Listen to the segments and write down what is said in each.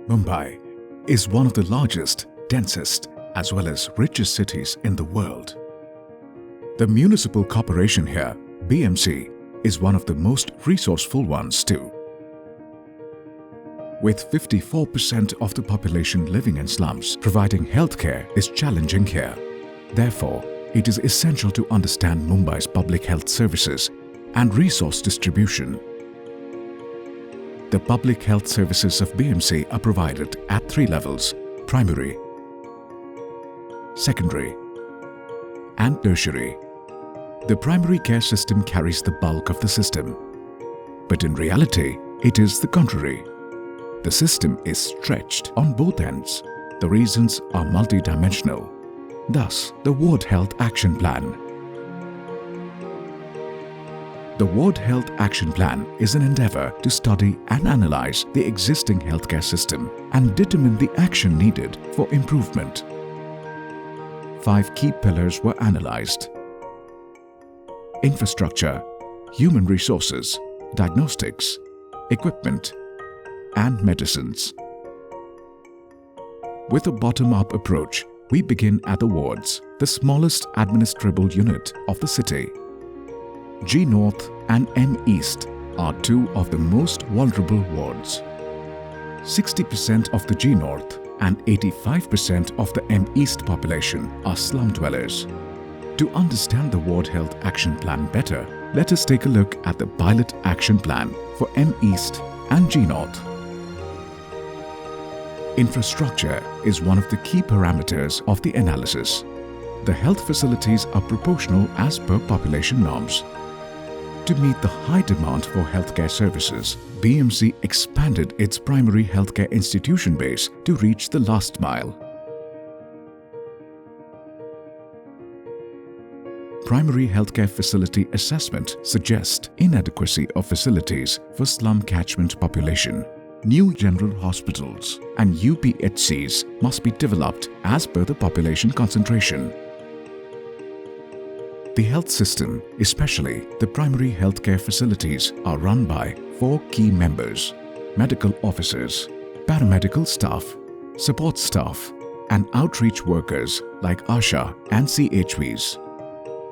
Mumbai is one of the largest, densest, as well as richest cities in the world. The municipal corporation here, BMC, is one of the most resourceful ones too. With 54% of the population living in slums, providing healthcare is challenging here. Therefore, it is essential to understand Mumbai's public health services and resource distribution. The public health services of BMC are provided at 3 levels: primary, secondary, and tertiary. The primary care system carries the bulk of the system. But in reality, it is the contrary. The system is stretched on both ends. The reasons are multidimensional. Thus, the Ward Health Action Plan. The Ward Health Action Plan is an endeavor to study and analyze the existing healthcare system and determine the action needed for improvement. 5 key pillars were analyzed: infrastructure, human resources, diagnostics, equipment, and medicines. With a bottom-up approach, we begin at the wards, the smallest administrable unit of the city. G North and M East are 2 of the most vulnerable wards. 60% of the G North and 85% of the M East population are slum dwellers. To understand the Ward Health Action Plan better, let us take a look at the Pilot Action Plan for M East and G North. Infrastructure is one of the key parameters of the analysis. The health facilities are proportional as per population norms. To meet the high demand for healthcare services, BMC expanded its primary healthcare institution base to reach the last mile. Primary healthcare facility assessment suggests inadequacy of facilities for slum catchment population. New general hospitals and UPHCs must be developed as per the population concentration. The health system, especially the primary healthcare facilities, are run by 4 key members: medical officers, paramedical staff, support staff, and outreach workers like ASHA and CHVs.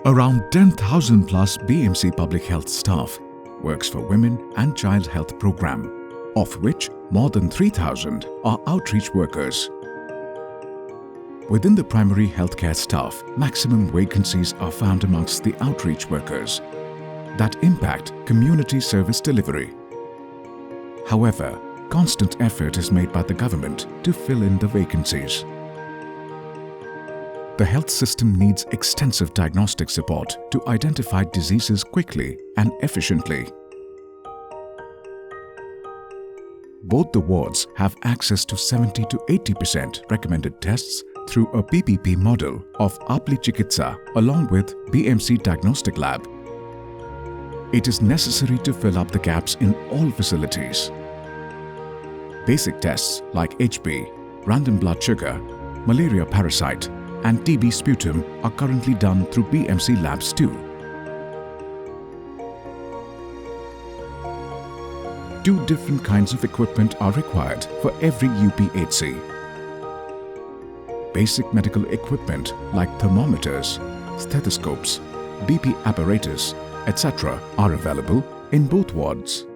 Around 10,000 plus BMC public health staff works for Women and Child Health Program, of which more than 3,000 are outreach workers. Within the primary healthcare staff, maximum vacancies are found amongst the outreach workers that impact community service delivery. However, constant effort is made by the government to fill in the vacancies. The health system needs extensive diagnostic support to identify diseases quickly and efficiently. Both the wards have access to 70 to 80% recommended tests through a PPP model of Apli Chikitsa along with BMC Diagnostic Lab. It is necessary to fill up the gaps in all facilities. Basic tests like HP, random blood sugar, malaria parasite, and TB sputum are currently done through BMC labs too. 2 different kinds of equipment are required for every UPHC. Basic medical equipment like thermometers, stethoscopes, BP apparatus, etc. are available in both wards.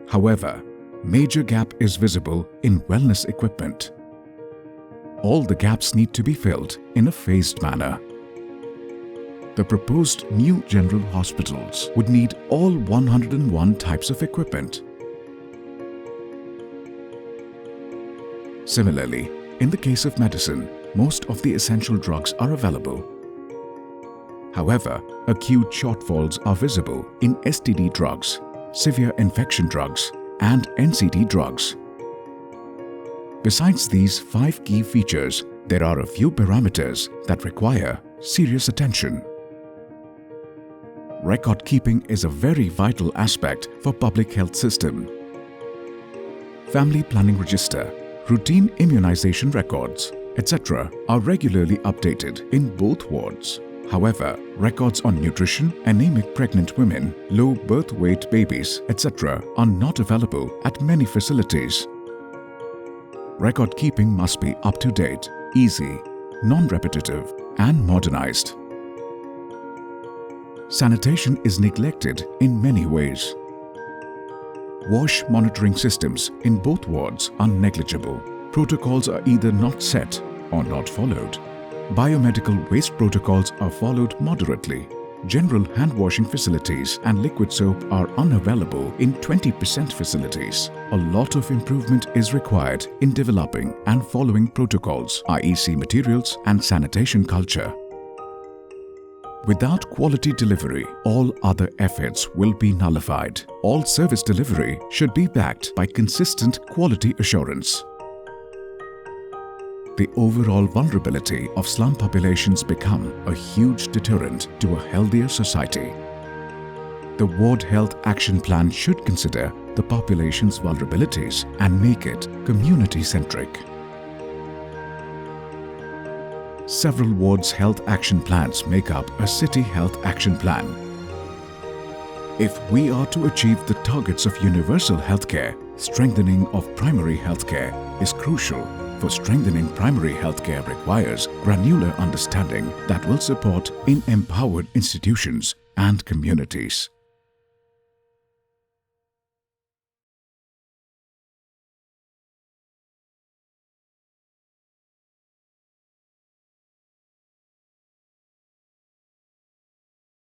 However, major gap is visible in wellness equipment. All the gaps need to be filled in a phased manner. The proposed new general hospitals would need all 101 types of equipment. Similarly, in the case of medicine, most of the essential drugs are available. However, acute shortfalls are visible in STD drugs, severe infection drugs, and NCD drugs. Besides these 5 key features, there are a few parameters that require serious attention. Record keeping is a very vital aspect for public health system. Family planning register, routine immunization records, etc. are regularly updated in both wards. However, records on nutrition, anemic pregnant women, low birth weight babies, etc. are not available at many facilities. Record keeping must be up to date, easy, non-repetitive, and modernized. Sanitation is neglected in many ways. Wash monitoring systems in both wards are negligible. Protocols are either not set or not followed. Biomedical waste protocols are followed moderately. General hand washing facilities and liquid soap are unavailable in 20% facilities. A lot of improvement is required in developing and following protocols, IEC materials and sanitation culture. Without quality delivery, all other efforts will be nullified. All service delivery should be backed by consistent quality assurance. The overall vulnerability of slum populations become a huge deterrent to a healthier society. The Ward Health Action Plan should consider the population's vulnerabilities and make it community-centric. Several wards' health action plans make up a city health action plan. If we are to achieve the targets of universal healthcare, strengthening of primary healthcare is crucial. For strengthening primary healthcare requires granular understanding that will support in empowered institutions and communities.